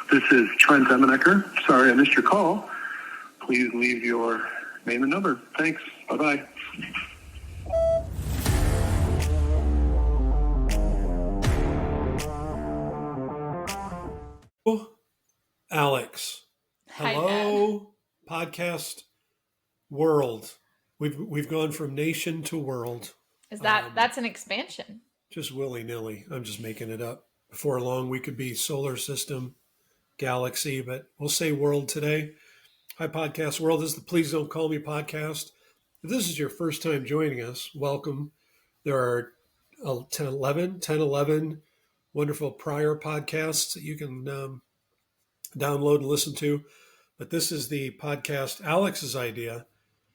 This is Trent. Sorry I missed your call. Please leave your name and number. Thanks. Bye-bye. Alex. Hi, Hello, podcast world. We've gone from nation to world. Is that's an expansion? Just willy-nilly. I'm just making it up. Before long, we could be solar system, galaxy, but we'll say world today. Hi, podcast world. This is the Please Don't Call Me podcast. If this is your first time joining us, welcome. There are 10, 11 wonderful prior podcasts that you can download and listen to. But this is the podcast Alex's idea,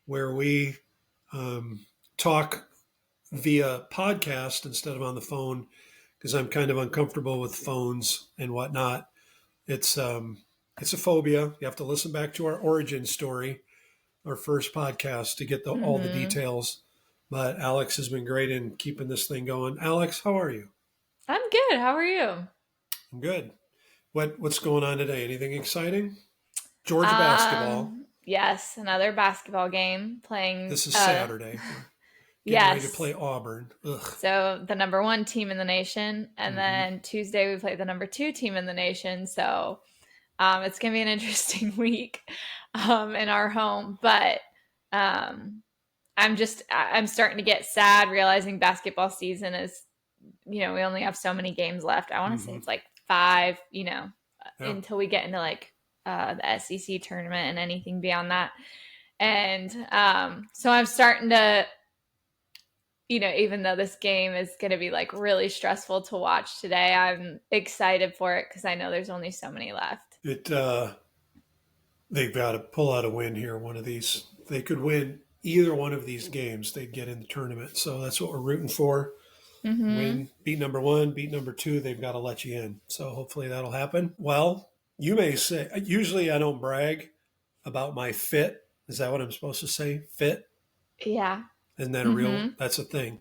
where we talk via podcast instead of on the phone, because I'm kind of uncomfortable with phones and whatnot. It's a phobia. You have to listen back to our origin story, our first podcast, to get all the details. But Alex has been great in keeping this thing going. Alex, how are you? I'm good. How are you? I'm good. What's going on today? Anything exciting? Georgia basketball. Yes, another basketball game playing. This is Saturday. Getting ready to play Auburn. Ugh. So the number 1 team in the nation, and then Tuesday we play the number 2 team in the nation. So it's gonna be an interesting week in our home. But I'm starting to get sad realizing basketball season is, we only have so many games left. I want to say it's like 5, until we get into like the SEC tournament and anything beyond that. And so I'm starting to, even though this game is going to be like really stressful to watch today, I'm excited for it because I know there's only so many left. They've got to pull out a win here. One of these, they could win either one of these games. They'd get in the tournament. So that's what we're rooting for. Win, beat number 1, beat number 2. They've got to let you in. So hopefully that'll happen. Well, you may say, usually I don't brag about my fit. Is that what I'm supposed to say? Fit? Yeah. Isn't that a real, that's a thing.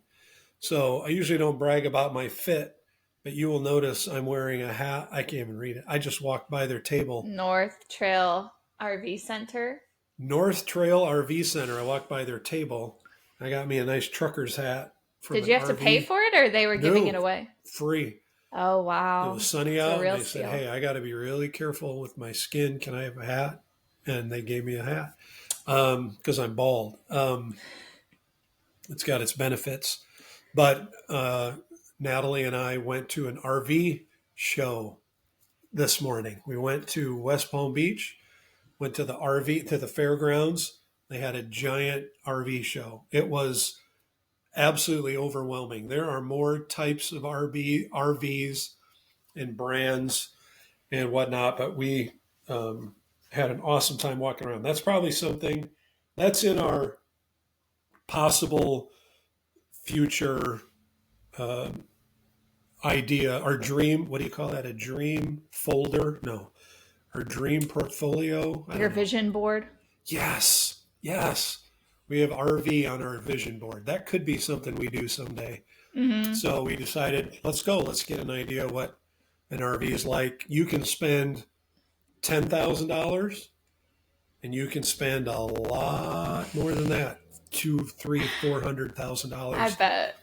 So I usually don't brag about my fit, but you will notice I'm wearing a hat. I can't even read it. I just walked by their table. North Trail RV Center. North Trail RV Center. I walked by their table. I got me a nice trucker's hat. Did you have to pay for it, or they were giving it away? Free. Oh, wow. It was sunny out, and they said, hey, I got to be really careful with my skin. Can I have a hat? And they gave me a hat because I'm bald. It's got its benefits. But Natalie and I went to an RV show this morning. We went to West Palm Beach, went to the fairgrounds. They had a giant RV show. It was absolutely overwhelming. There are more types of RVs and brands and whatnot, but we had an awesome time walking around. That's probably something that's in our possible future idea, our dream. What do you call that? A dream folder? No, our dream portfolio. Your vision board. Yes. We have RV on our vision board. That could be something we do someday. So we decided, let's go. Let's get an idea what an RV is like. You can spend $10,000 and you can spend a lot more than that. $200,000, $300,000, $400,000. I bet.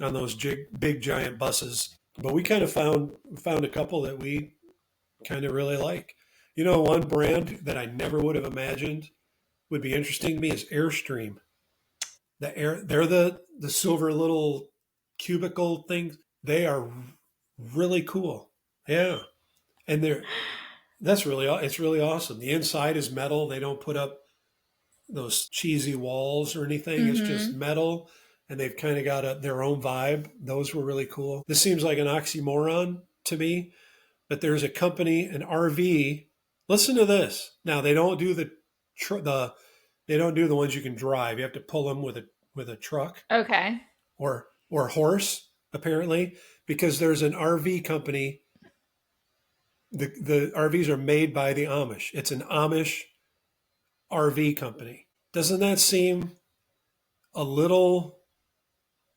On those big giant buses. But we kind of found a couple that we kind of really like. One brand that I never would have imagined would be interesting to me is Airstream. They're the silver little cubicle things. They are really cool. Yeah. And it's really awesome. The inside is metal. They don't put up those cheesy walls or anything. It's just metal, and they've kind of got their own vibe. Those were really cool. This seems like an oxymoron to me, but there's a company, an RV. Listen to this. Now they don't do the ones you can drive. You have to pull them with a truck. Okay. Or horse, apparently, because there's an RV company. The RVs are made by the Amish. It's an Amish RV company. Doesn't that seem a little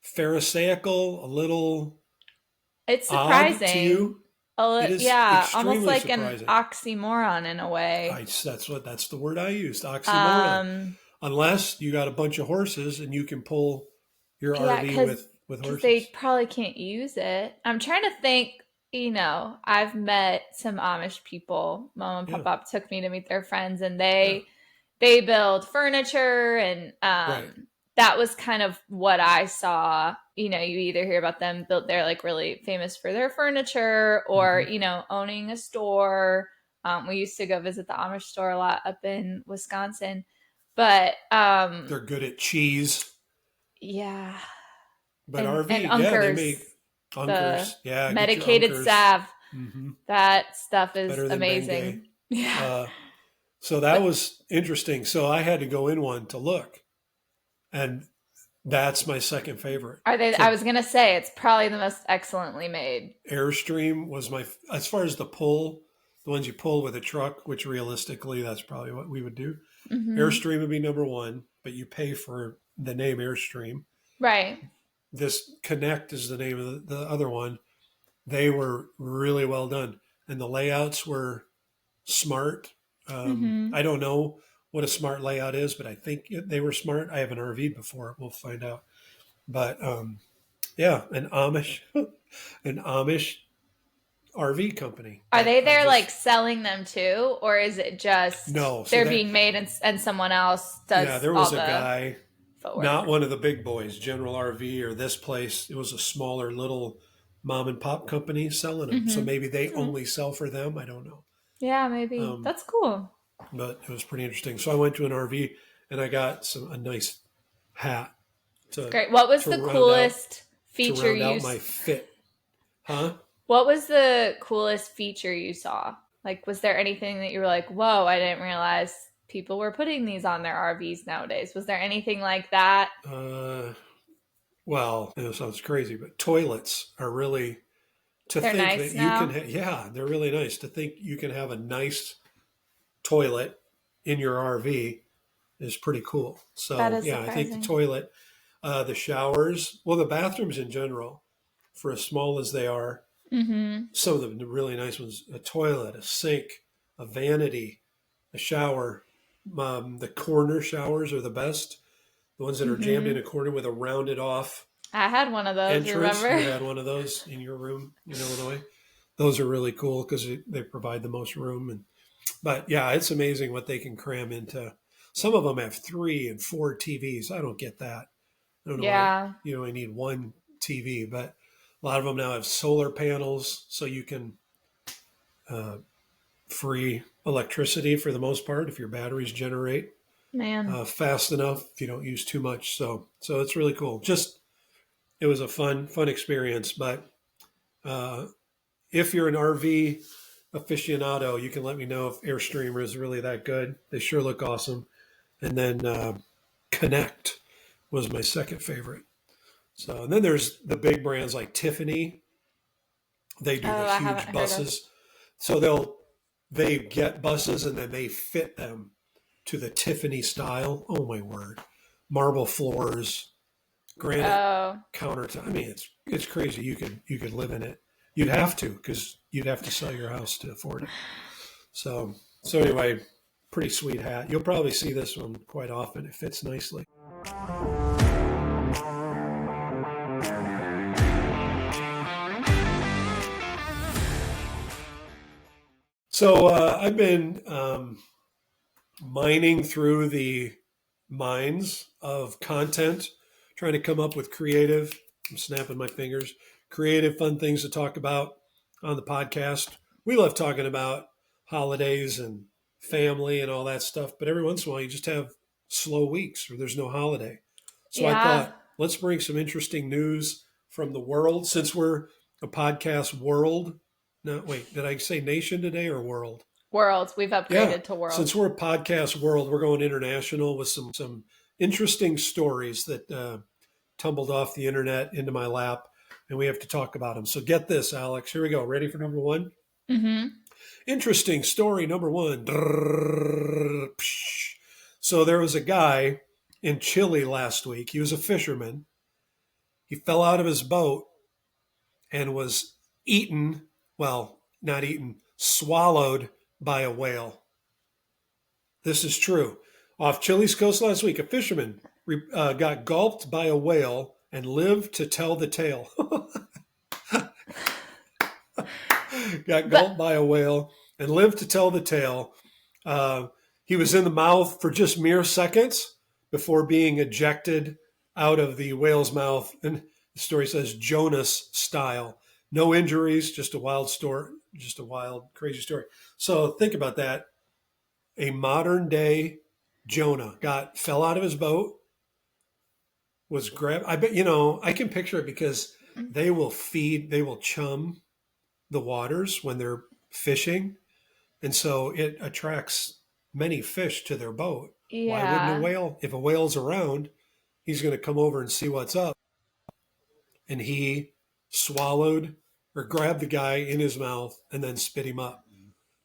pharisaical, a little It's surprising. odd to you? It is Yeah, almost extremely like an surprising. oxymoron in a way. That's the word I used, oxymoron. Um, Unless you got a bunch of horses and you can pull your yeah, RV because with they horses. probably can't use it. I'm trying to think, I've met some Amish people. Mom and Yeah, Pop took me to meet their friends, and yeah, they build furniture, and right. that was kind of what I saw. You either hear about them built, they're like really famous for their furniture, or Hmm. owning a store. We used to go visit the Amish store a lot up in Wisconsin, but They're good at cheese, yeah, but and RV, yeah, they make Unkers, the unkers. Yeah, get your medicated unkers. salve. Hmm. That stuff is Better than Bengay. amazing. Yeah. Uh, so that But was interesting. So I had to go in one to look, and that's my second favorite. are they? I So was gonna say it's probably the most excellently made. Airstream was as far as the ones you pull with a truck, which realistically, that's probably what we would do. Hmm. Airstream would be number one, but you pay for the name Airstream. Right. This Connect is the name of the other one. They were really well done, and the layouts were smart. Hmm. I don't know what a smart layout is, but I think they were smart. I haven't RV'd before. We'll find out. But yeah, an Amish RV company Are that they I there like just selling them too, or is it just no. So they're that being made and someone else yeah, does there all was a the guy, footwork? not one of the big boys, General RV or this place. It was a smaller little mom and pop company selling them. So Hmm. maybe they only sell for them. I don't know. Yeah, maybe Um, that's cool. but it was pretty interesting. So I went to an RV and I got a nice hat It's to great. What was to the round out coolest feature my fit. Huh? What was the coolest feature you saw? Like, was there anything that you were like, whoa, I didn't realize people were putting these on their RVs nowadays? Was there anything like that? Uh, well, it sounds crazy, but toilets are really to They're think nice that you can. now. Yeah, they're really nice to think you can have a nice toilet in your RV is pretty cool. That So is yeah, I think the surprising. toilet, the showers, well, the bathrooms in general, for as small as they are, Mm-hmm. some of the really nice ones: a toilet, a sink, a vanity, a shower. The corner showers are the best. The ones that are jammed in Mm-hmm. a corner with a rounded off I had one of those, entrance. remember? You had one of those in your room in Illinois. Those are really cool because they provide the most room. But yeah, it's amazing what they can cram into. Some of them have 3 and 4 TVs. I don't get that. I don't know why Yeah. I need one TV, but a lot of them now have solar panels, so you can uh, free electricity for the most part if your batteries generate Man. fast enough if you don't use too much. So it's really cool. Just it was a fun experience. But uh, if you're an RV aficionado, you can let me know if Airstreamer is really that good. They sure look awesome. And then Connect was my second favorite. So and then there's the big brands like Tiffany. They do the Oh, I haven't huge heard of. buses. So they get buses and then they fit them to the Tiffany style. Oh my word. Marble floors, granite Oh, countertop. I mean, it's crazy. You could live in it. You'd have to because you'd have to sell your house to afford it. So anyway, pretty sweet hat. You'll probably see this one quite often. It fits nicely. So I've been mining through the mines of content, trying to come up with creative. I'm snapping my fingers. Creative, fun things to talk about on the podcast. We love talking about holidays and family and all that stuff, but every once in a while you just have slow weeks or there's no holiday. So I yeah. thought, let's bring some interesting news from the world since we're a podcast world. No, wait, did I say nation today or world? Worlds. We've Yeah, upgraded to since world. we're a podcast world, we're going international with some interesting stories that tumbled off the internet into my lap, and we have to talk about them. So get this, Alex. Here we go. Ready for number one? Mm-hmm. Interesting story number one. So there was a guy in Chile last week. He was a fisherman. He fell out of his boat and was eaten. Well, not eaten, swallowed by a whale. This is true. Off Chile's coast last week, a fisherman got gulped by a whale and lived to tell the tale. Got gulped by a whale and lived to tell the tale. He was in the mouth for just mere seconds before being ejected out of the whale's mouth. And the story says Jonas style. No injuries, just a wild story, just a wild, crazy story. So think about that. A modern day Jonah fell out of his boat, was grabbed. I bet, I can picture it because they will chum the waters when they're fishing. And so it attracts many fish to their boat. Why wouldn't a whale, if a whale's around, he's going to come over and see what's up. And he swallowed or grabbed the guy in his mouth and then spit him up.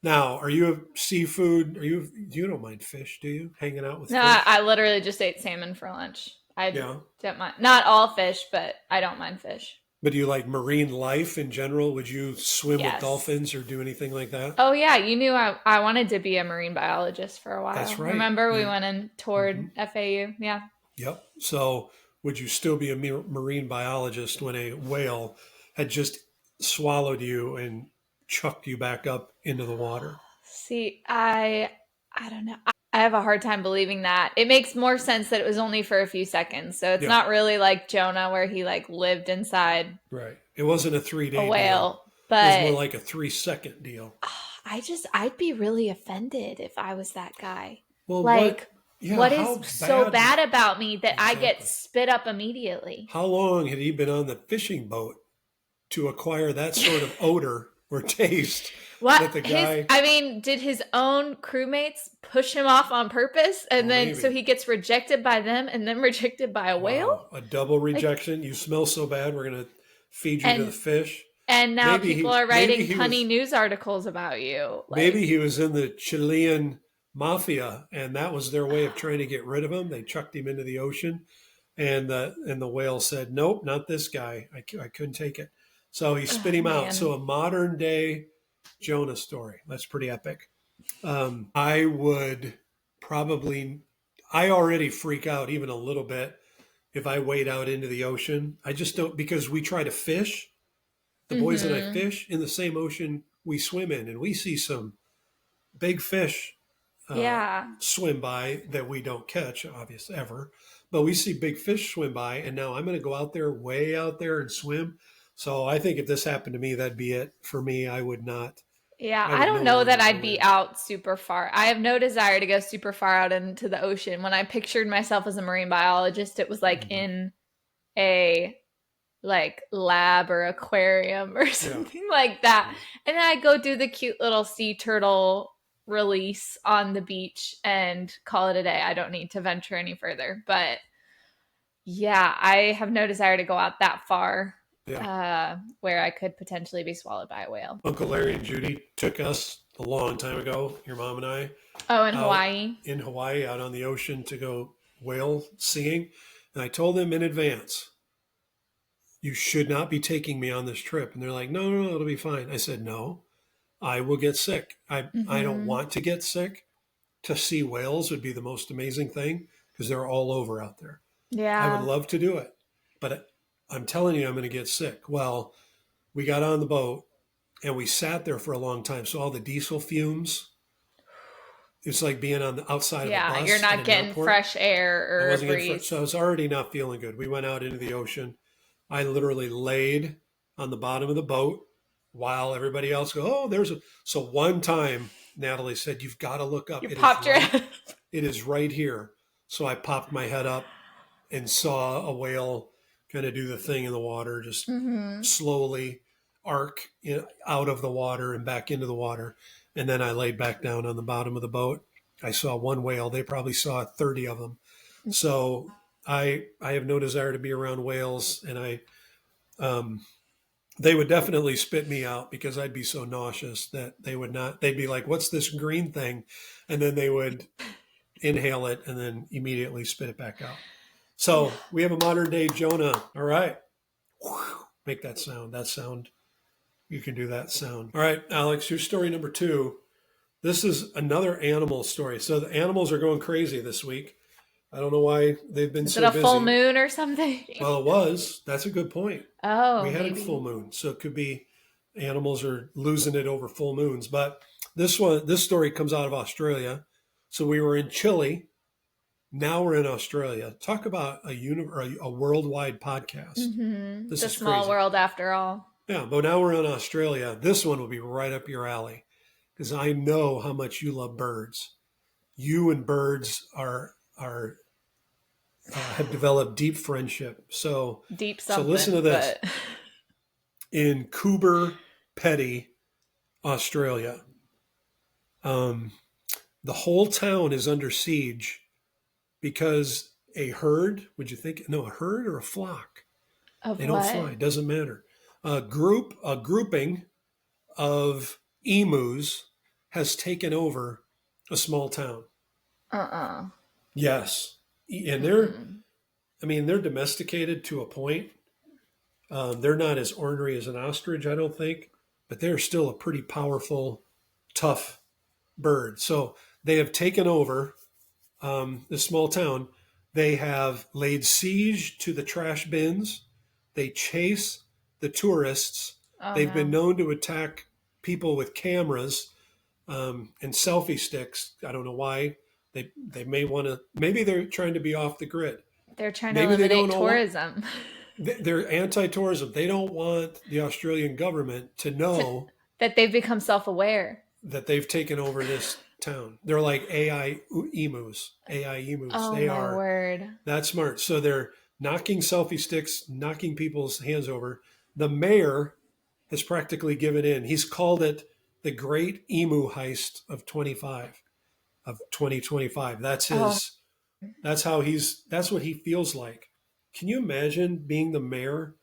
Now, are you a seafood? You don't mind fish, do you? Hanging out with No, fish? I literally just ate salmon for lunch. I Yeah. don't mind. Not all fish, but I don't mind fish. But do you like marine life in general? Would you swim with Yes. dolphins or do anything like that? Oh yeah, you knew I wanted to be a marine biologist for a while. That's right. Remember we Yeah. went and toured FAU? Yeah. Yep. So would you still be a marine biologist when a whale had just swallowed you and chucked you back up into the water? See, I don't know. I have a hard time believing that. It makes more sense that it was only for a few seconds. So it's Yeah. not really like Jonah where he like lived inside Right. It wasn't a 3-day a whale. deal. It But was more like a 3-second deal. I'd be really offended if I was that guy. Well, Like, what how is so bad about me that I get Exactly. spit up immediately? How long had he been on the fishing boat to acquire that sort of odor or taste? What That the guy- did his own crewmates push him off on purpose and Well, then maybe. so he gets rejected by them and then rejected by a whale? Wow, a double rejection. You smell so bad, we're going to feed you to And the fish. And now Maybe people he- are writing maybe he punny was- news articles about you. Like, Maybe he was in the Chilean mafia, and that was their way of trying to get rid of him. They chucked him into the ocean, and the whale said, "Nope, not this guy. I couldn't take it." So he spit him out. man. So a modern day Jonah story. That's pretty epic. I would probably. I already freak out even a little bit if I wade out into the ocean. I just don't, because we try to fish. The boys and I fish in the same ocean we swim in, and we see some big fish yeah. swim by that we don't catch, obviously, ever. But we see big fish swim by, and now I'm going to go out there, way out there, and swim. So I think if this happened to me, that'd be it for me. I would not. Yeah, I I would don't no know longer that go I'd be in. out super far. I have no desire to go super far out into the ocean. When I pictured myself as a marine biologist, it was like in a lab or aquarium or something like that. And then I go do the cute little sea turtle release on the beach and call it a day. I don't need to venture any further. But yeah, I have no desire to go out that far where I could potentially be swallowed by a whale. Uncle Larry and Judy took us a long time ago, your mom and I, Oh, in Hawaii? in Hawaii, out on the ocean to go whale seeing. And I told them in advance, you should not be taking me on this trip. And they're like, no, it'll be fine. I said, no, I will get sick. I don't want to get sick. To see whales would be the most amazing thing because they're all over out there. Yeah. I would love to do it, but I'm telling you, I'm going to get sick. Well, we got on the boat and we sat there for a long time. So all the diesel fumes, it's like being on the outside of a bus. You're at not an getting airport. fresh air I or a wasn't getting breeze. so I was already not feeling good. We went out into the ocean. I literally laid on the bottom of the boat while everybody else go, so one time Natalie said, you've got to look up. You popped your head. It is right here. So I popped my head up and saw a whale kind of do the thing in the water, just slowly arc out of the water and back into the water. And then I laid back down on the bottom of the boat. I saw one whale. They probably saw 30 of them. So I have no desire to be around whales, and they would definitely spit me out because I'd be so nauseous that they would not. They'd be like, "What's this green thing?" And then they would inhale it and then immediately spit it back out. So we have a modern day Jonah. All right, make that sound. That sound You can do that sound. All right, Alex, your story number 2. This is another animal story. So the animals are going crazy this week. I don't know why they've been Is so it a busy. full moon or something? Well, it was. That's a good point. Oh, We had maybe. a full moon, so it could be animals are losing it over full moons. But this story comes out of Australia. So we were in Chile. Now we're in Australia. Talk about a worldwide podcast. Mm-hmm. This It's a is small crazy. world after all. Yeah, but now we're in Australia. This one will be right up your alley because I know how much you love birds. You and birds are have developed deep friendship. So Deep something. listen to this. But... In Coober Pedy, Australia, the whole town is under siege because a herd. Would you think? No, a herd or a flock? Of They what? don't fly. It doesn't matter. A grouping of emus has taken over a small town. Yes, and they're domesticated to a point. They're not as ornery as an ostrich, I don't think, but they're still a pretty powerful, tough bird. So they have taken over this small town. They have laid siege to the trash bins. They chase the tourists. They've been known to attack people with cameras and selfie sticks. I don't know why. They may want to. Maybe they're trying to be off the grid. They're trying to eliminate tourism. They're anti-tourism. They don't want the Australian government to know that they've become self-aware. That they've taken over this town. They're like AI emus. Oh, they my are word. that smart. So they're knocking selfie sticks, knocking people's hands over. The mayor has practically given in. He's called it the Great Emu Heist of 2025. That's his. That's what he feels like. Can you imagine being the mayor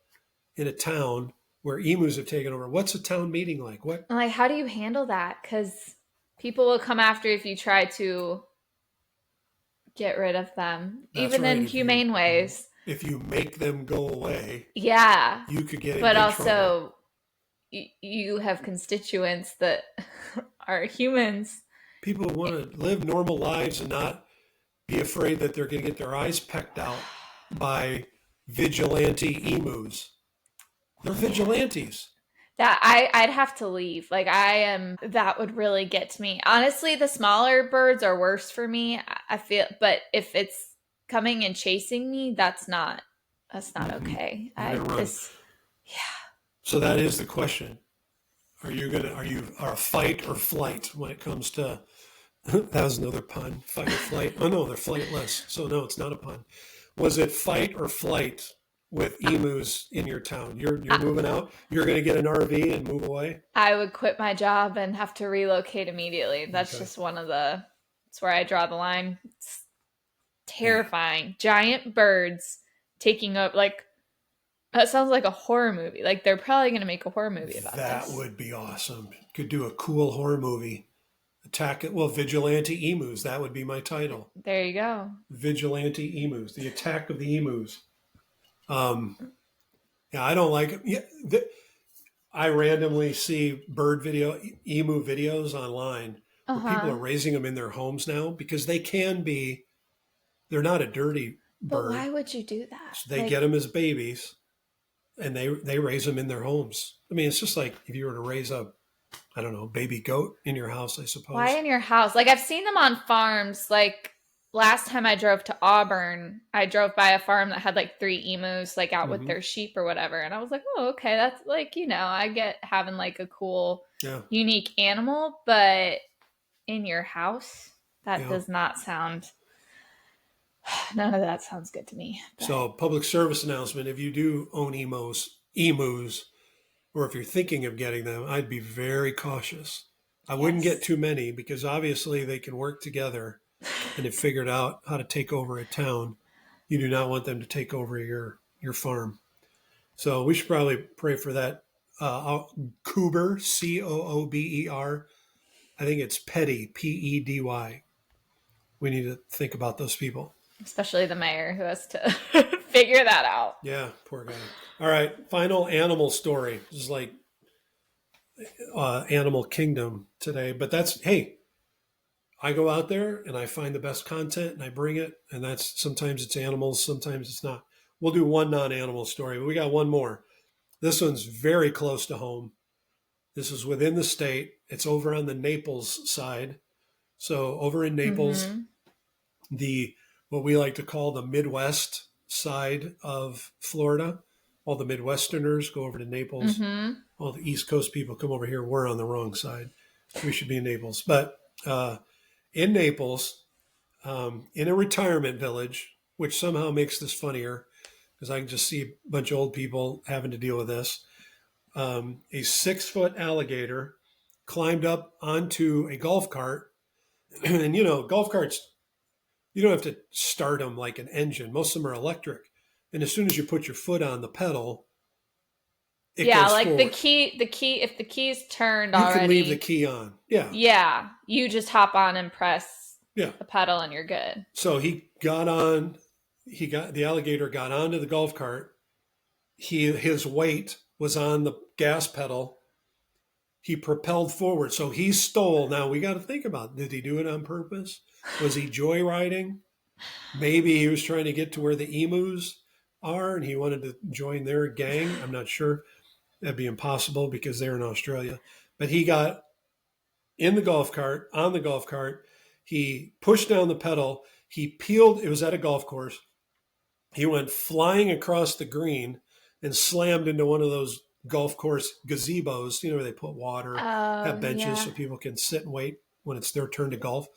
in a town where emus have taken over? What's a town meeting like? What? Like, how do you handle that? Because people will come after you if you try to get rid of them, even in humane ways. If you make them go away, yeah, you could get in but big also trouble. You have constituents that are humans. People want to live normal lives and not be afraid that they're going to get their eyes pecked out by vigilante emus. They're vigilantes. That I'd have to leave. Like, that would really get to me. Honestly, the smaller birds are worse for me, I feel, but if it's coming and chasing me, that's not okay. Yeah. So that is the question. Are you a fight or flight when it comes to that was another pun. Fight or flight. Oh no, they're flightless. So no, it's not a pun. Was it fight or flight with emus in your town? You're moving out. You're going to get an RV and move away. I would quit my job and have to relocate immediately. That's just it's where I draw the line. It's terrifying. Yeah. Giant birds taking up, like, that sounds like a horror movie. Like, they're probably going to make a horror movie about that. this. That would be awesome. Could do a cool horror movie. Vigilante emus. That would be my title. There you go. Vigilante emus. The attack of the emus. Yeah, I don't like it. Yeah, I randomly see emu videos online where people are raising them in their homes now because they're not a dirty bird. But why would you do that? So they get them as babies and they raise them in their homes. I mean, it's just like if you were to raise a baby goat in your house, I suppose. Why in your house? Like, I've seen them on farms. Like, last time I drove to Auburn, I drove by a farm that had like 3 emus, like, out with their sheep or whatever. And I was like, oh, okay. That's like, I get having like a cool, unique animal, but in your house, that does not sound, none of that sounds good to me. But. So, public service announcement, if you do own emus, or if you're thinking of getting them, I'd be very cautious. I wouldn't get too many because obviously they can work together and have figured out how to take over a town. You do not want them to take over your farm. So we should probably pray for that. Coober, Coober. I think it's Pedy, Pedy. We need to think about those people. Especially the mayor who has to figure that out. Yeah, poor guy. All right, final animal story. This is like animal kingdom today. But hey, I go out there and I find the best content and I bring it. And that's sometimes it's animals, sometimes it's not. We'll do one non-animal story, but we got one more. This one's very close to home. This is within the state. It's over on the Naples side. So over in Naples, Mm-hmm. the what we like to call the Midwest side of Florida. All the Midwesterners go over to Naples. Mm-hmm. All the East Coast people come over here. We're on the wrong side. We should be in Naples. But in Naples, in a retirement village, which somehow makes this funnier because I can just see a bunch of old people having to deal with this. A 6-foot alligator climbed up onto a golf cart. And, golf carts, you don't have to start them like an engine. Most of them are electric. And as soon as you put your foot on the pedal, it Yeah, goes like the forward. key, if the key's turned You already, can leave the key on. Yeah. yeah, you just hop on and press Yeah. the pedal and you're good. So the alligator got onto the golf cart. His weight was on the gas pedal. He propelled forward. So he stole. Now we got to think about, did he do it on purpose? Was he joyriding? Maybe he was trying to get to where the emus are and he wanted to join their gang. I'm not sure. That'd be impossible because they're in Australia. But he got on the golf cart. He pushed down the pedal. He peeled. It was at a golf course. He went flying across the green and slammed into one of those golf course gazebos, where they put water, have benches Yeah. so people can sit and wait when it's their turn to golf.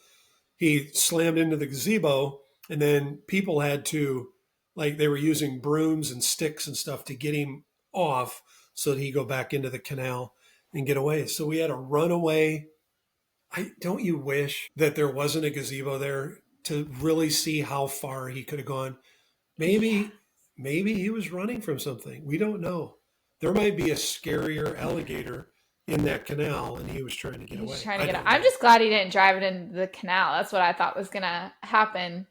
He slammed into the gazebo, and then people had to, they were using brooms and sticks and stuff to get him off so that he go back into the canal and get away. So we had to run away. Don't you wish that there wasn't a gazebo there to really see how far he could have gone? Maybe he was running from something. We don't know. There might be a scarier alligator in that canal and he was trying to get He's away. trying to get out. I'm just glad he didn't drive it into the canal. That's what I thought was gonna happen.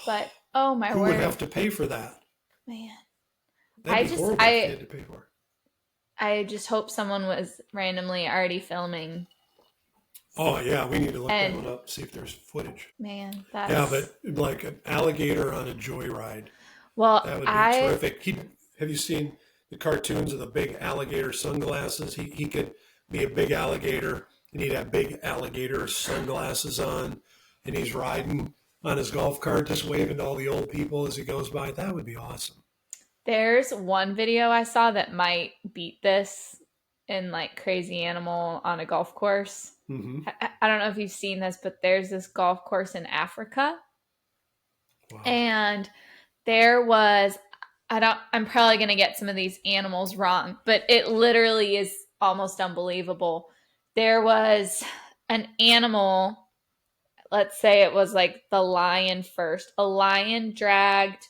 But oh my Who word, would have to pay for that? man! That'd be horrible if they had to pay for it. I just hope someone was randomly already filming. Oh yeah, we need to look that And- one up, see if there's footage. Man, that's Yeah, but like an alligator on a joyride, well, that would be terrific. Have you seen the cartoons of the big alligator sunglasses? He could be a big alligator and he'd have big alligator sunglasses on and he's riding on his golf cart just waving to all the old people as he goes by. That would be awesome. There's one video I saw that might beat this in like crazy animal on a golf course. Mm-hmm. I don't know if you've seen this, but there's this golf course in Africa. Wow. And there was, I'm probably going to get some of these animals wrong, but it literally is almost unbelievable. There was an animal, let's say it was like the lion first. A lion dragged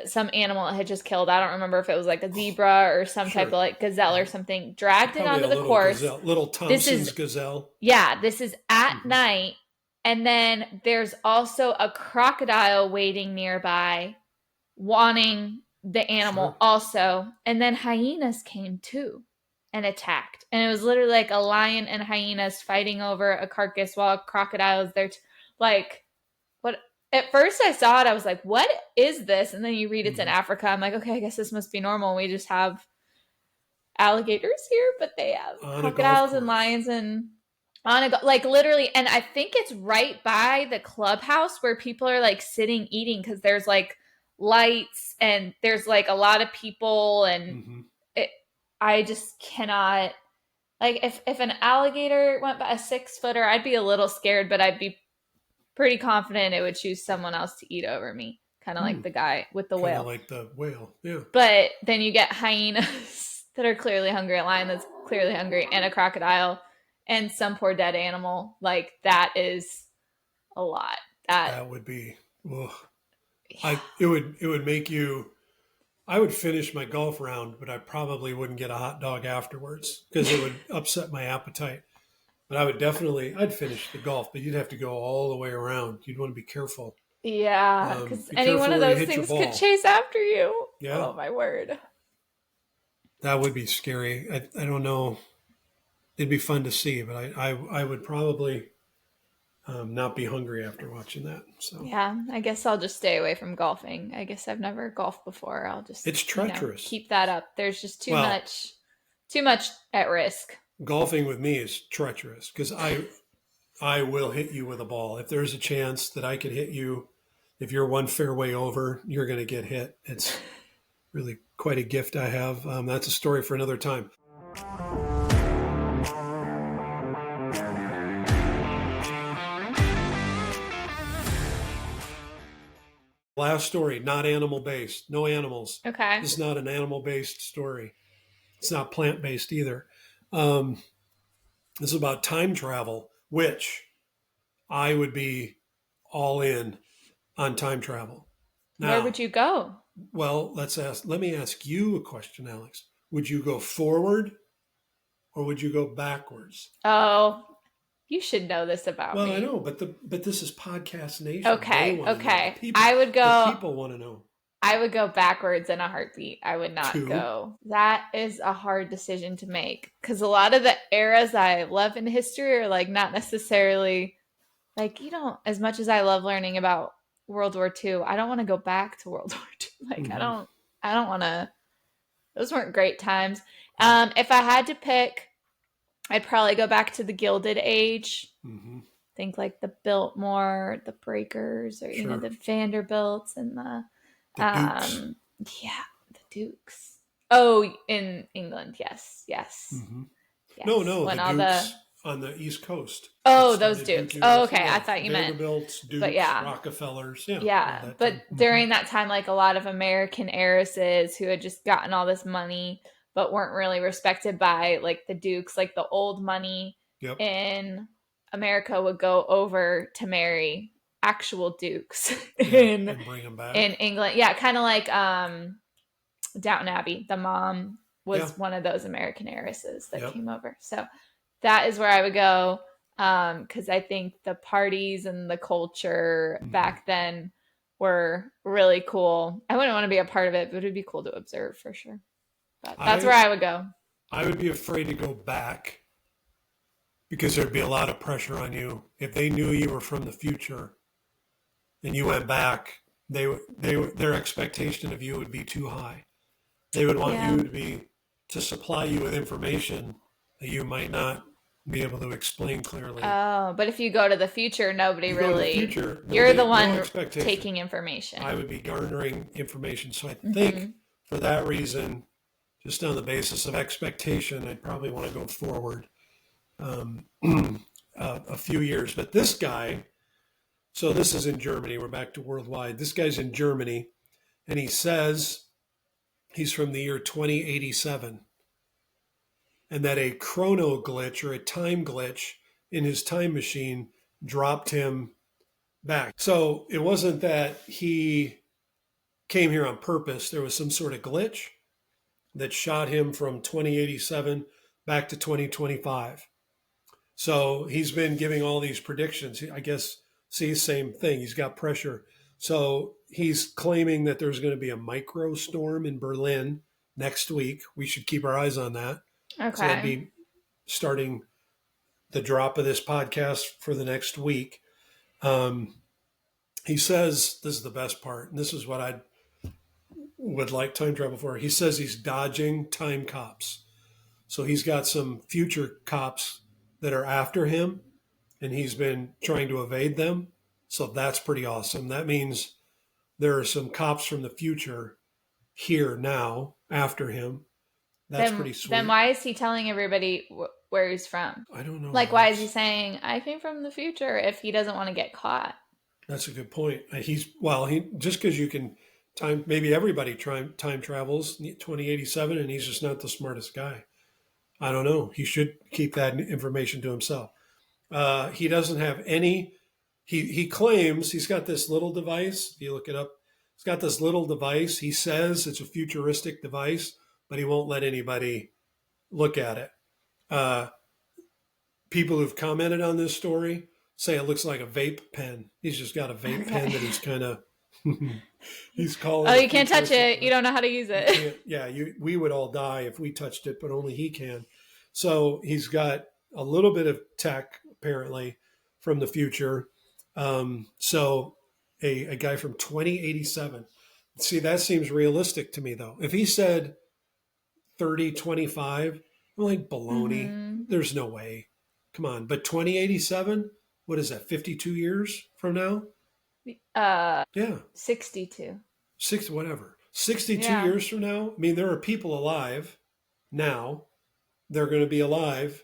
some animal it had just killed. I don't remember if it was like a zebra or some type of like gazelle or something. Dragged it onto the course. Gazelle, little Thompson's gazelle. Yeah, this is at night. And then there's also a crocodile waiting nearby, wanting the animal also. And then hyenas came too and attacked. And it was literally like a lion and hyenas fighting over a carcass while a crocodile is there. Like, what? At first I saw it, I was like, what is this? And then you read it's in Africa. I'm like, okay, I guess this must be normal. We just have alligators here, but they have crocodiles and lions and like literally. And I think it's right by the clubhouse where people are like sitting eating because there's like lights and there's like a lot of people and I just cannot, like, if an alligator went by a 6-footer, I'd be a little scared, but I'd be pretty confident it would choose someone else to eat over me. Kind of like the guy with the whale. Like the whale, yeah. But then you get hyenas that are clearly hungry, a lion that's clearly hungry, and a crocodile, and some poor dead animal. Like, that is a lot. That would be, yeah. It would make you, I would finish my golf round, but I probably wouldn't get a hot dog afterwards because it would upset my appetite. But I'd finish the golf, but you'd have to go all the way around. You'd want to be careful. Yeah, because any careful one of where you those hit your things could ball. chase after you. Yeah. Oh, my word. That would be scary. I don't know. It'd be fun to see, but I would probably not be hungry after watching that. So Yeah, I guess I'll just stay away from golfing. I guess I've never golfed before. I'll just, it's treacherous. keep that up. There's just Well, too much at risk. golfing with me is treacherous because I will hit you with a ball. If there's a chance that I could hit you, if you're one fairway over, you're going to get hit. It's really quite a gift I have. That's a story for another time. Last story, not animal based. No animals. Okay. This is not an animal based story. It's not plant based either. Um, this is about time travel, which I would be all in on time travel. Now, Where would you go? well, let me ask you a question, Alex. Would you go forward or would you go backwards? Oh, you should know this about Well, me. I know, but this is Podcast Nation. Okay, They wanna know. okay. The people, I would the go people want to know. I would go backwards in a heartbeat. I would not Two. go. That is a hard decision to make because a lot of the eras I love in history are like not necessarily like as much as I love learning about World War II, I don't want to go back to World War II. Like Mhm. I don't want to. Those weren't great times. If I had to pick, I'd probably go back to the Gilded Age. Mhm. Think like the Biltmore, the Breakers, or Sure. the Vanderbilts and The Dukes. yeah, the Dukes. Oh, in England, yes. Mhm. Yes. No, When the all Dukes on the East Coast. Oh, It those started Dukes. Duke Oh, University, okay. I yeah. thought you meant. Vanderbilts, Dukes, But yeah. Rockefellers. Yeah. all Yeah, that but time. Mhm. during that time, like a lot of American heiresses who had just gotten all this money but weren't really respected by like the Dukes, like the old money Yep. in America would go over to marry actual Dukes Yeah, in and bring them back. England. Yeah, kind of like Downton Abbey. The mom was Yeah. one of those American heiresses that Yep. came over. So that is where I would go because I think the parties and the culture Mhm. back then were really cool. I wouldn't want to be a part of it, but it would be cool to observe for sure. But that's where I would go. I would be afraid to go back because there'd be a lot of pressure on you if they knew you were from the future and you went back. Their expectation of you would be too high. They would want Yeah. you to supply you with information that you might not be able to explain clearly. Oh, but if you go to the future, nobody You go to the really. future, You're the no one expectation. taking information. I would be garnering information. So I Mhm. think for that reason, just on the basis of expectation, I'd probably want to go forward a few years. But this guy, so this is in Germany. We're back to worldwide. This guy's in Germany, and he says he's from the year 2087, and that a chrono glitch or a time glitch in his time machine dropped him back. So it wasn't that he came here on purpose. There was some sort of glitch that shot him from 2087 back to 2025. So he's been giving all these predictions. I guess, see, same thing. He's got pressure. So he's claiming that there's going to be a micro storm in Berlin next week. We should keep our eyes on that. Okay. So that'd be starting the drop of this podcast for the next week. He says, this is the best part, and this is what I would like time travel for. He says he's dodging time cops. So he's got some future cops that are after him, and he's been trying to evade them. So that's pretty awesome. That means there are some cops from the future here now after him. That's pretty sweet. Then why is he telling everybody where he's from? I don't know. Like, why is he saying, I came from the future if he doesn't want to get caught? That's a good point. He just because you can maybe everybody time travels 2087 and he's just not the smartest guy. I don't know. He should keep that information to himself. He doesn't have any, he claims he's got this little device. If you look it up, he's got this little device. He says it's a futuristic device, but he won't let anybody look at it. People who've commented on this story say it looks like a vape pen. He's just got a vape pen that he's kind of He's calling. Oh, it you can't touch it. You don't know how to use You it. can't- yeah, we would all die if we touched it, but only he can. So he's got a little bit of tech apparently from the future. So a guy from 2087. See, that seems realistic to me though. If he said 3025, I'm like baloney. Hmm. There's no way. Come on. But 2087, what is that? 52 years from now? Yeah. 62. Whatever. 62 Yeah. years from now. I mean, there are people alive now. They're going to be alive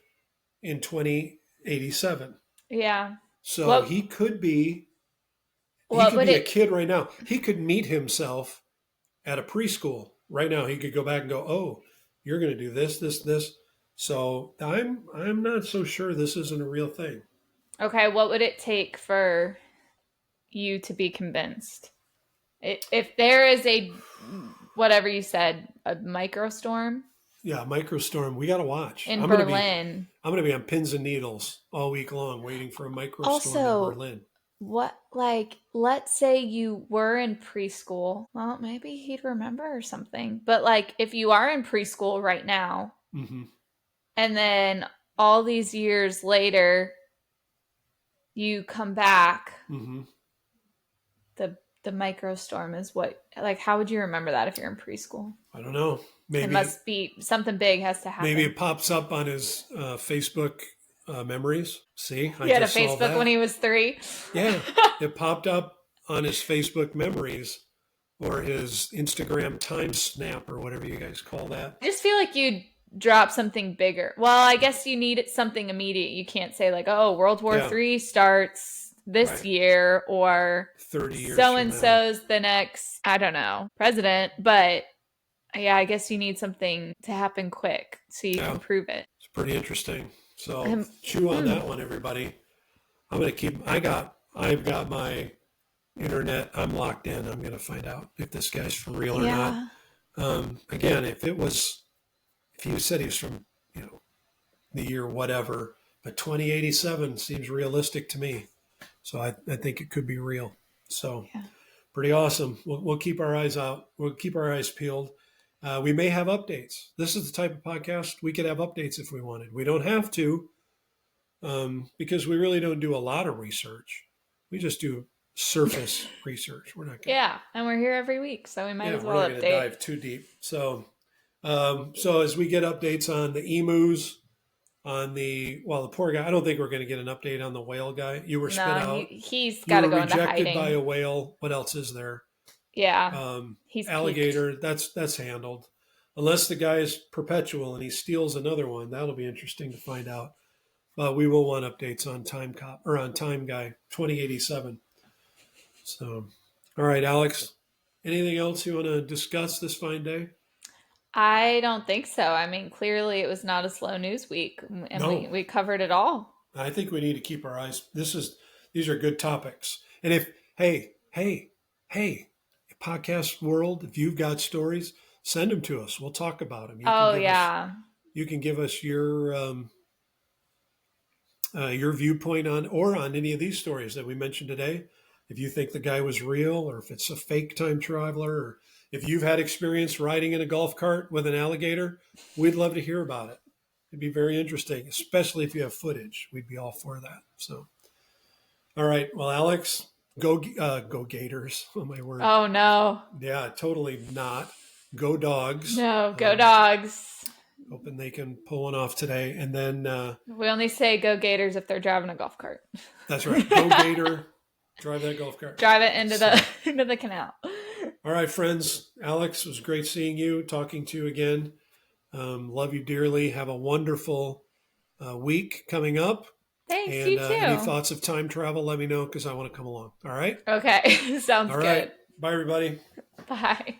in 2087. Yeah. So What he could be what would a it kid right now. He could meet himself at a preschool right now. He could go back and go, "Oh, you're going to do this, this, this." So I'm not so sure this isn't a real thing. Okay, what would it take for you to be convinced? If there is a whatever you said, a microstorm Yeah, microstorm. We got to watch. in Berlin. I'm going to be on pins and needles all week long waiting for a microstorm Also, in Berlin. what, like, let's say you were in preschool. Well, maybe he'd remember or something. But, like, if you are in preschool right now, Mm-hmm. and then all these years later, you come back, Mm-hmm. the microstorm is what, like, how would you remember that if you're in preschool? I don't know. It must be something big has to happen. Maybe it pops up on his Facebook memories. See, He had a Facebook when he was 3. Yeah, it popped up on his Facebook memories or his Instagram time snap or whatever you guys call that. I just feel like you'd drop something bigger. Well, I guess you need something immediate. You can't say like, oh, World War III starts this year or 30 years so-and-so's the next, I don't know, president. But yeah, I guess you need something to happen quick so you can prove it. It's pretty interesting. So chew on that one, everybody. I'm going to I've got my internet. I'm locked in. I'm going to find out if this guy's for real or not. Again, if you said he was from, the year whatever, but 2087 seems realistic to me. So I think it could be real. So pretty awesome. We'll keep our eyes out. We'll keep our eyes peeled. We may have updates. This is the type of podcast we could have updates if we wanted. We don't have to because we really don't do a lot of research. We just do surface research. We're not gonna, and we're here every week, so we might as well we're not update. going to dive too deep. So as we get updates on the emus, on the poor guy, I don't think we're going to get an update on the whale guy. You were spit out. He's got to go into hiding. Rejected by a whale. What else is there? Yeah, he's alligator. That's handled. Unless the guy is perpetual and he steals another one, that'll be interesting to find out. But we will want updates on Time Guy 2087. So, all right, Alex. Anything else you want to discuss this fine day? I don't think so. I mean, clearly it was not a slow news week, and we covered it all. I think we need to keep our eyes. These are good topics. And if hey, podcast world, if you've got stories, send them to us. We'll talk about them. You can give us your viewpoint on any of these stories that we mentioned today. If you think the guy was real, or if it's a fake time traveler, or if you've had experience riding in a golf cart with an alligator, we'd love to hear about it. It'd be very interesting, especially if you have footage. We'd be all for that. So, all right. Well, Alex, go Gators. Oh, my word. Oh, no. Yeah, totally not. Go Dogs. No, go Dogs. Hoping they can pull one off today. And then we only say go Gators if they're driving a golf cart. That's right. Go Gator. Drive that golf cart. Drive it into the canal. All right, friends. Alex, it was great seeing you, talking to you again. Love you dearly. Have a wonderful week coming up. Thanks, and, you too. Any thoughts of time travel, let me know because I want to come along. All right? Okay. Sounds good. All right. Bye, everybody. Bye.